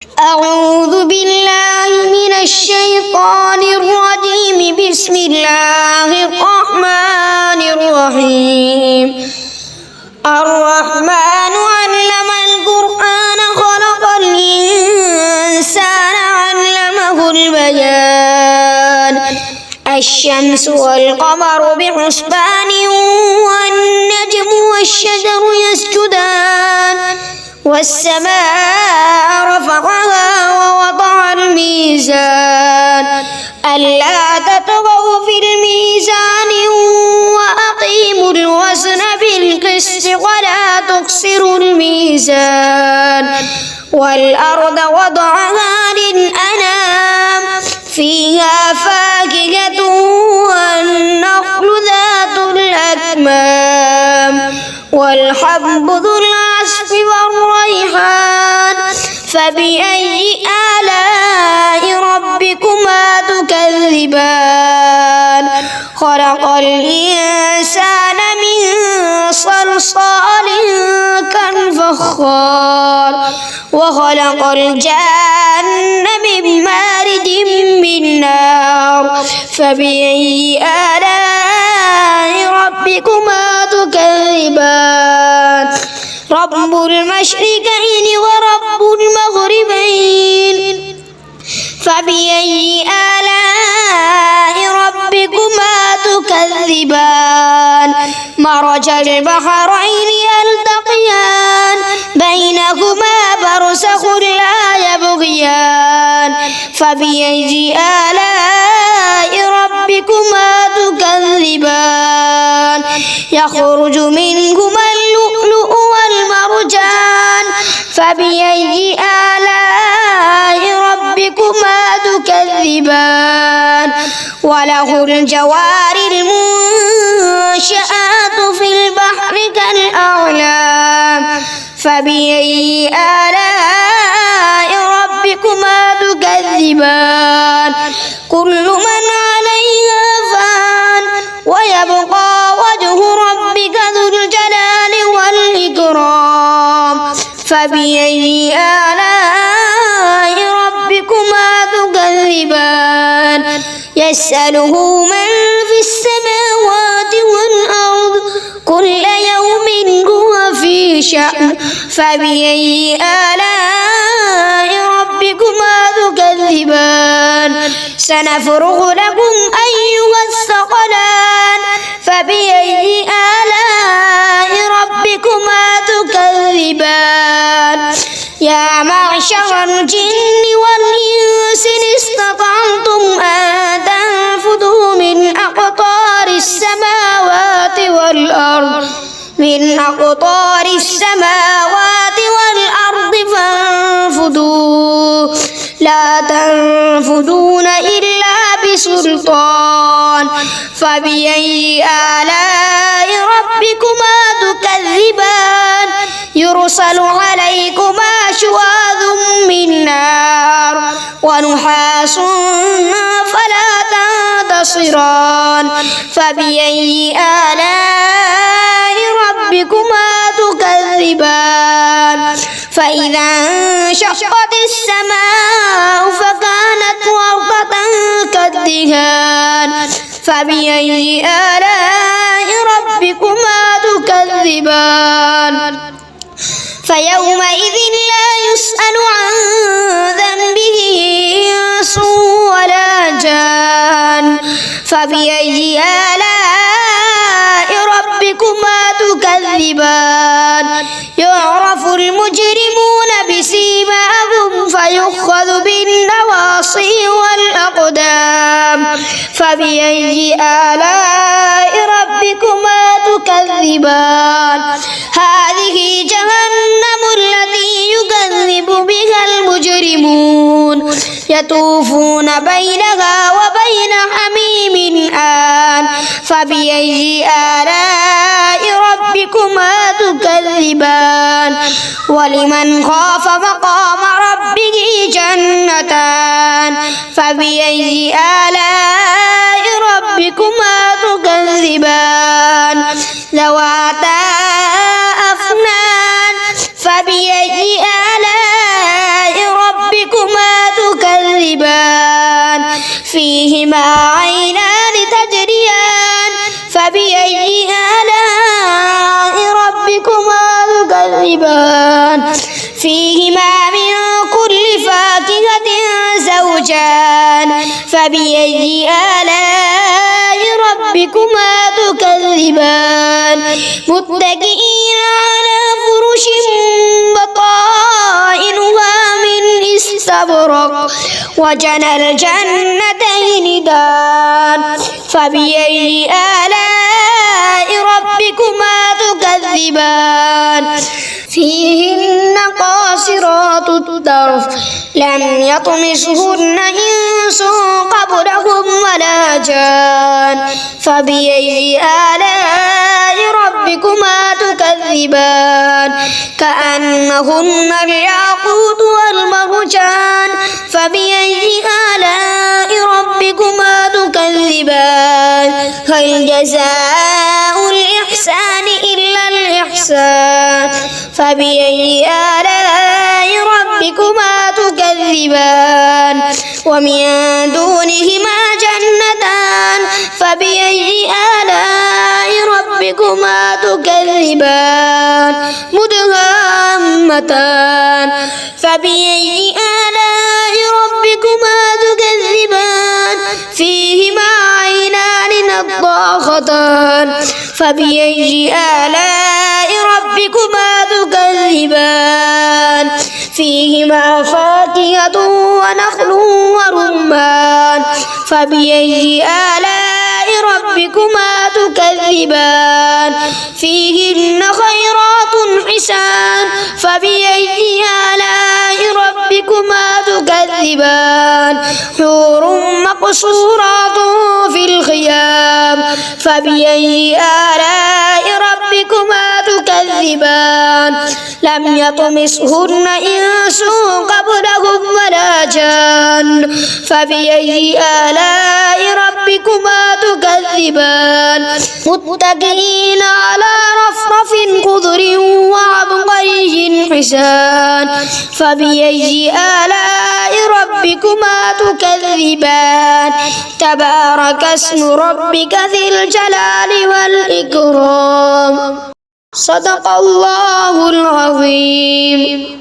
أعوذ بالله من الشيطان الرجيم. بسم الله الرحمن الرحيم. الرحمن علم القرآن خلق الإنسان علمه البيان. الشمس والقمر بحسبان والنجم والشجر يسجدان والسماء رفعها ووضع الميزان ألا تطغوا في الميزان وأقيموا الوزن بالقسط ولا تخسروا الميزان والأرض وضعها للأنام فيها فاكهة والنخل ذات الأكمام والحب ذو العصف والريحان. فبأي آلاء ربكما تكذبان؟ خلق الإنسان من صلصال كالفخار وخلق الجن من مارج من نار. فبأي آلاء ربكما تكذبان؟ رب المشرقين ورب المغربين. فبأي آلاء ربكما تكذبان؟ مرج البحرين يلتقيان بينهما برزخ لا يبغيان. فبأي آلاء ربكما تكذبان؟ يخرج منهما اللؤلؤ والمرجان. فبأي آلاء ربكما تكذبان؟ وله الجوار المنشآت في البحر كالأعلام. فبأي آلاء ربكما تكذبان؟ كل من عليها فان ويبقى وجه ربك ذو الجلال والإكرام. فبأي آلاء ربكما تكذبان؟ يسأله من في السماوات والأرض كل يوم هو في شأن. فبأي آلاء ربكما تكذبان؟ سنفرغ لكم أيها الثقلان. فبأي آلاء ربكما تكذبان؟ يا معشر الجن والإنس إن استطعتم أن تنفذوا من أقطار السماوات والأرض فانفذوا لا تنفذون إلا بسلطان. فبأي آلاء ربكما تكذبان؟ يرسل عليكما شواظ من نار ونحاس فلا تنتصران. فبأي آلاء ربكما تكذبان؟ فإذا انشقت السماء فكانت وردة كالدهان. فبأي آلاء ربكما تكذبان؟ فيومئذ لا يسأل عن ذنبه إنس ولا جان. فبأي آلاء ربكما تكذبان؟ يعرف المجرمون بسيماهم فيؤخذ بالنواصي والأقدام. فبأي آلاء ربكما تكذبان؟ هذه جهنم التي يكذب بها المجرمون يطوفون بينها وبين حميم آن. فبأي آلاء ربكما تكذبان؟ ولمن خاف مقام ربه جنتان. فبأي آلاء ربكما تكذبان؟ ذواتا أفنان. فبأي آلاء ربكما فبأي آلاء ربكما تكذبان فيهما من كل فاكهة زوجان فبأي آلاء ربكما تكذبان متكئين على فرش بطائنها من استبرق وجنى الجنتين دان فبأي آلاء ربكما تكذبان فيهن قاصرات الطرف لم يطمسهن إنس قبلهم ولا جان فبأي آلاء ربكما تكذبان كأنهن الياقوت والمرجان فبأي آلاء ربكما تكذبان هل جزاء الإحسان إلا الإحسان فبأي آلاء ربكما تكذبان ومن دونهما جنتان فبأي آلاء ربكما تكذبان مدهامتان فبأي آلاء ربكما تكذبان فيهما عينان نضاختان فبأي آلاء ربكما تكذبان فيهما فاكهة ونخل ورمان فبأي آلاء ربكما تكذبان فيهن خيرات حسان فبأي آلاء ربكما تكذبان حور مقصورات في الخيام فبأي آلاء ربكما تكذبان لم يطمسهن إنس قبلهم ولا جان فبأي آلاء ربكما تكذبان متكئين على رفرف خضر وعبقري حسان فبأي آلاء ربكما تكذبان تبارك اسم ربك ذي الجلال والإكرام صدق الله العظيم.